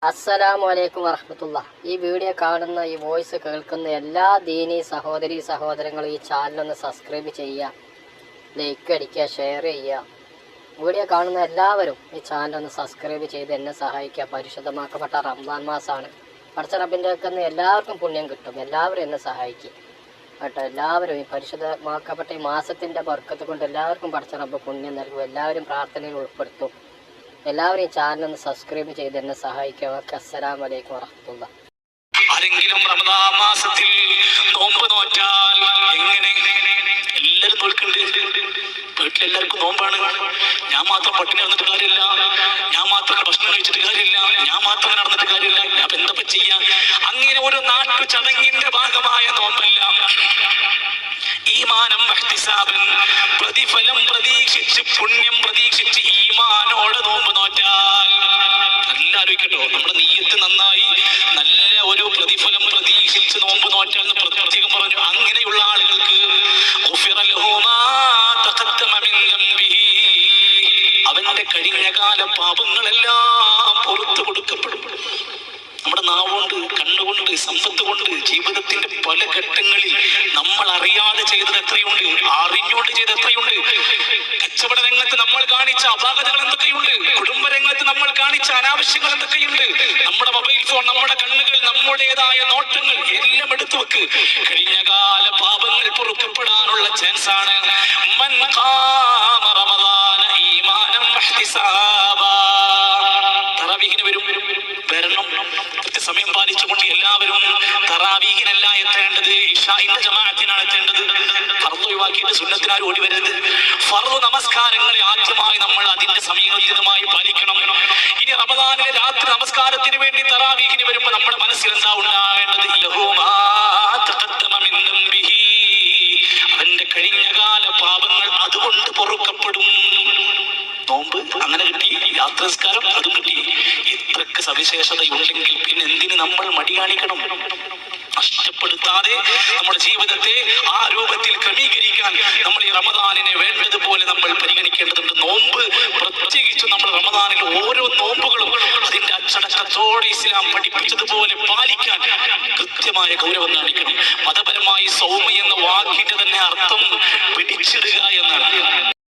അസ്സലാമു അലൈക്കും വറഹ്മത്തുള്ളാഹി. ഈ വീഡിയോ കാണുന്ന, ഈ വോയിസ് കേൾക്കുന്ന എല്ലാ ദീനീ സഹോദരങ്ങളും ഈ ചാനലൊന്ന് സബ്സ്ക്രൈബ് ചെയ്യുക, ലൈക്ക് അടിക്കുക, ഷെയർ ചെയ്യുക. വീഡിയോ കാണുന്ന എല്ലാവരും ഈ ചാനലൊന്ന് സബ്സ്ക്രൈബ് ചെയ്ത് എന്നെ സഹായിക്കുക. പരിശുദ്ധമാക്കപ്പെട്ട റമദാൻ മാസമാണ്. പടച്ച റബ്ബിൻ്റെ അടുക്കൽ എല്ലാവർക്കും പുണ്യം കിട്ടും. എല്ലാവരും എന്നെ സഹായിക്കും കേട്ടോ. എല്ലാവരും ഈ പരിശുദ്ധമാക്കപ്പെട്ട ഈ മാസത്തിൻ്റെ ബർക്കത്ത് കൊണ്ട് എല്ലാവർക്കും പടച്ച റബ്ബ് പുണ്യം നൽകും. എല്ലാവരും പ്രാർത്ഥനയിൽ ഉൾപ്പെടുത്തും. എല്ലാവരും ഈ ചാനലൊന്ന് സബ്സ്ക്രൈബ് ചെയ്ത് എന്നെ സഹായിക്കുക. അസ്സലാമു അലൈക്കും വറഹ്മത്തുള്ളാഹി. ആരെങ്കിലും റമദാൻ മാസത്തിൽ നോമ്പ് നോറ്റാൽ എങ്ങനെ? എല്ലാവരും നോൽക്കുന്നുണ്ട്. വീട്ടിലെല്ലാവർക്കും നോമ്പാണ്. ഞാൻ മാത്രം പട്ടിണി നടന്നിട്ട് കാര്യമില്ല, ഞാൻ മാത്രം ഭക്ഷണം കഴിച്ചിട്ട് കാര്യമില്ല, ഞാൻ മാത്രം നടന്നിട്ട് കാര്യമില്ല. ഞാൻ എന്താ ചെയ്യാ? അങ്ങനെ ഒരു നാട്ടു ചടങ്ങിന്റെ ഭാഗമായ നോമ്പല്ല. ഈമാനം വഹ്തിസാബൻ, പ്രതിഫലം പ്രതീക്ഷിച്ച്, പുണ്യം പ്രതീക്ഷിച്ച് ഈമാനോടെ നോമ്പ് നോറ്റാൽ, എല്ലാവരും കേട്ടോ, നമ്മുടെ നീയത്ത് നന്നായി നല്ല ഒരു പ്രതിഫലം പ്രതീക്ഷിച്ച് നോമ്പ് നോറ്റാൽ പ്രത്യേകം പറഞ്ഞു. അങ്ങനെയുള്ള ആളുകൾക്ക് അവന്റെ കഴിഞ്ഞകാല പാപങ്ങളെല്ലാം പുറത്തു കൊടുക്കപ്പെടും. നമ്മുടെ നാവുകൊണ്ട്, കണ്ണുകൊണ്ട്, സമ്പത്ത് കൊണ്ട് ജീവിതത്തിന്റെ പല ഘട്ടങ്ങളിൽ നമ്മൾ അറിയാതെ ചെയ്തത് എത്രയുണ്ട്, അറിഞ്ഞുകൊണ്ട് ചെയ്ത് എത്രയുണ്ട്. കച്ചവട രംഗത്ത് നമ്മൾ കാണിച്ച അപാകതകൾ എന്തൊക്കെയുണ്ട്, കുടുംബരംഗത്ത് നമ്മൾ കാണിച്ച അനാവശ്യങ്ങൾ എന്തൊക്കെയുണ്ട്. നമ്മുടെ മൊബൈൽ ഫോൺ, നമ്മുടെ കണ്ണുകൾ, നമ്മുടേതായ നോട്ടങ്ങൾ എല്ലാം എടുത്തു വെക്ക്. കഴിഞ്ഞകാല പാപങ്ങൾ പൊറുക്കപ്പെടാനുള്ള ചാൻസ് ആണ്. തറാവീഹിന് വരണം. സമയം പാലിച്ചുകൊണ്ട് എല്ലാവരും തറാവീഹിനല്ല എത്തേണ്ടത്, ഇശാഇന്റെ ജമാഅത്തിനാണ് എത്തേണ്ടത്. ഫർദ് ഒഴിവാക്കിയിട്ട് സുന്നത്തിനാരും ഓടി വരരുത്. ഫർദ് നമസ്കാരങ്ങളെ ആദ്യമായി നമ്മൾ അതിന്റെ സമയമായി പാലിക്കണം. ഇനി റമദാനിലെ രാത്രി നമസ്കാരത്തിന് വേണ്ടി തറാവീഹിന് വരുമ്പോൾ നമ്മുടെ മനസ്സിൽ എന്താ ഉണ്ടാവേണ്ടത്? അവന്റെ കഴിഞ്ഞകാല പാപങ്ങൾ അതുകൊണ്ട് പൊറുക്കപ്പെടും. നോമ്പ് അങ്ങനെ കിട്ടി, യാത്രസ്കാരം അതും കിട്ടി. ഇത്രക്ക് സവിശേഷതയുണ്ടെങ്കിൽ പിന്നെ എന്തിന് നമ്മൾ മടി കാണിക്കണം? നഷ്ടപ്പെടുത്താതെ നമ്മുടെ ജീവിതത്തെ ആ രൂപത്തിൽ ക്രമീകരിക്കാൻ നമ്മൾ ഈ റമദാനിനെ വേണ്ടതുപോലെ നമ്മൾ പരിഗണിക്കേണ്ടതുണ്ട്. നോമ്പ് പ്രത്യേകിച്ച് നമ്മൾ റമദാനിൽ ഓരോ നോമ്പുകളും അതിന്റെ അച്ചടക്കത്തോടെ ഇസ്ലാം പഠിപ്പിച്ചതുപോലെ പാലിക്കാൻ കൃത്യമായ ഗൗരവം കാണിക്കണം. മതപരമായി സൗമ്യ എന്ന വാക്കിന്റെ തന്നെ അർത്ഥം പിടിച്ചിടുക എന്നാണ്.